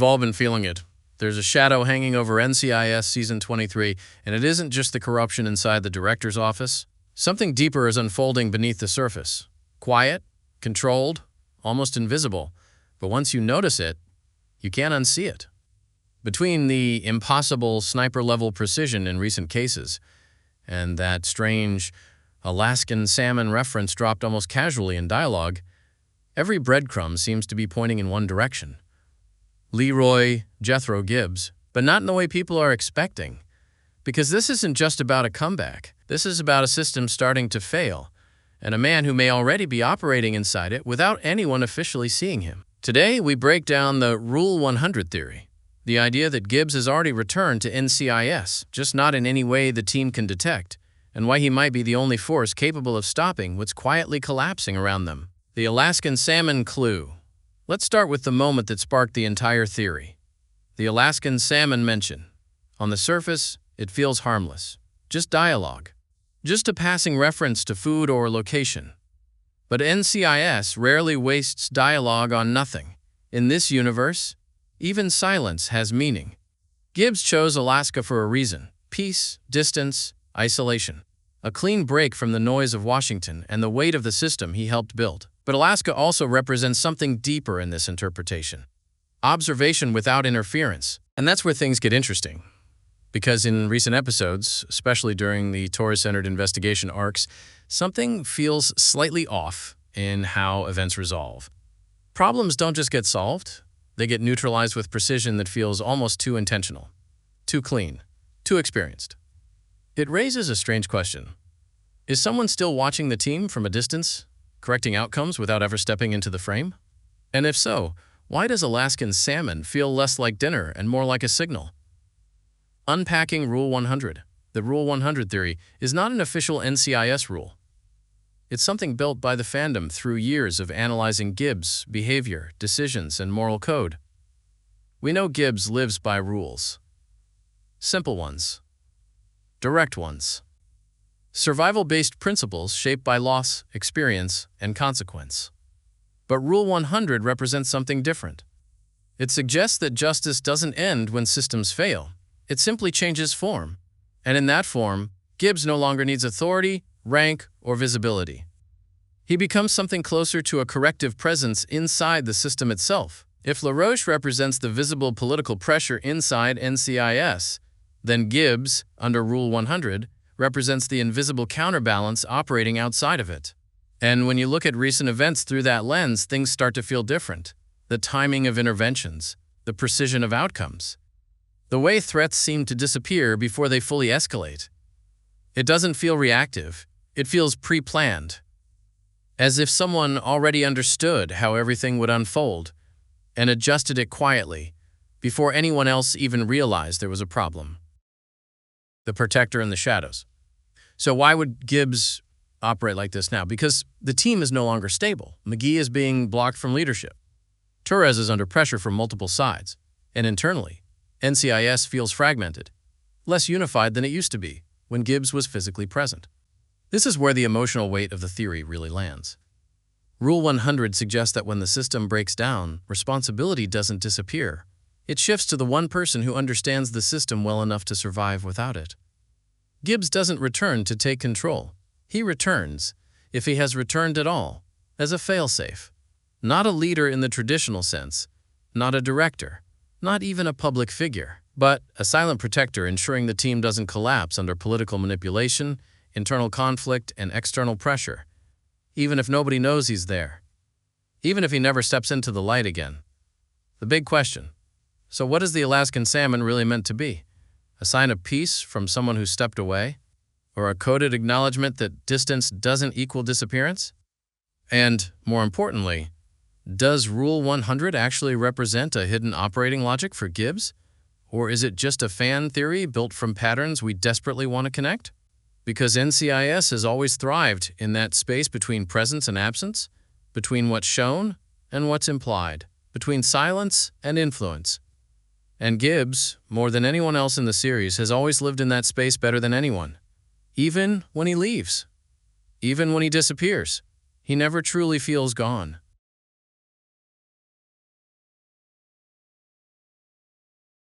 all been feeling it. There's a shadow hanging over NCIS Season 23, and it isn't just the corruption inside the director's office. Something deeper is unfolding beneath the surface. Quiet, controlled, almost invisible. But once you notice it, you can't unsee it. Between the impossible sniper-level precision in recent cases and that strange Alaskan salmon reference dropped almost casually in dialogue, every breadcrumb seems to be pointing in one direction. Leroy Jethro Gibbs, but not in the way people are expecting. Because this isn't just about a comeback. This is about a system starting to fail, and a man who may already be operating inside it without anyone officially seeing him. Today, we break down the Rule 100 theory, the idea that Gibbs has already returned to NCIS, just not in any way the team can detect, and why he might be the only force capable of stopping what's quietly collapsing around them. The Alaskan salmon clue. Let's start with the moment that sparked the entire theory. The Alaskan salmon mention. On the surface, it feels harmless. Just dialogue. Just a passing reference to food or location. But NCIS rarely wastes dialogue on nothing. In this universe, even silence has meaning. Gibbs chose Alaska for a reason. Peace, distance, isolation. A clean break from the noise of Washington and the weight of the system he helped build. But Alaska also represents something deeper in this interpretation. Observation without interference. And that's where things get interesting. Because in recent episodes, especially during the Taurus-centered investigation arcs, something feels slightly off in how events resolve. Problems don't just get solved, they get neutralized with precision that feels almost too intentional, too clean, too experienced. It raises a strange question. Is someone still watching the team from a distance, correcting outcomes without ever stepping into the frame? And if so, why does Alaskan salmon feel less like dinner and more like a signal? Unpacking Rule 100. The Rule 100 theory is not an official NCIS rule. It's something built by the fandom through years of analyzing Gibbs' behavior, decisions, and moral code. We know Gibbs lives by rules. Simple ones. Direct ones. Survival-based principles shaped by loss, experience, and consequence. But Rule 100 represents something different. It suggests that justice doesn't end when systems fail. It simply changes form. And in that form, Gibbs no longer needs authority, rank, or visibility. He becomes something closer to a corrective presence inside the system itself. If LaRoche represents the visible political pressure inside NCIS, then Gibbs, under Rule 100, represents the invisible counterbalance operating outside of it. And when you look at recent events through that lens, things start to feel different. The timing of interventions, the precision of outcomes. The way threats seem to disappear before they fully escalate. It doesn't feel reactive. It feels pre-planned. As if someone already understood how everything would unfold and adjusted it quietly before anyone else even realized there was a problem. The protector in the shadows. So why would Gibbs operate like this now? Because the team is no longer stable. McGee is being blocked from leadership. Torres is under pressure from multiple sides. And internally, NCIS feels fragmented, less unified than it used to be when Gibbs was physically present. This is where the emotional weight of the theory really lands. Rule 100 suggests that when the system breaks down, responsibility doesn't disappear. It shifts to the one person who understands the system well enough to survive without it. Gibbs doesn't return to take control. He returns, if he has returned at all, as a failsafe. Not a leader in the traditional sense, not a director, not even a public figure, but a silent protector ensuring the team doesn't collapse under political manipulation, internal conflict, and external pressure, even if nobody knows he's there, even if he never steps into the light again. The big question. So what is the Alaskan salmon really meant to be? A sign of peace from someone who stepped away? Or a coded acknowledgement that distance doesn't equal disappearance? And, more importantly, does Rule 100 actually represent a hidden operating logic for Gibbs? Or is it just a fan theory built from patterns we desperately want to connect? Because NCIS has always thrived in that space between presence and absence, between what's shown and what's implied, between silence and influence. And Gibbs, more than anyone else in the series, has always lived in that space better than anyone. Even when he leaves. Even when he disappears. He never truly feels gone.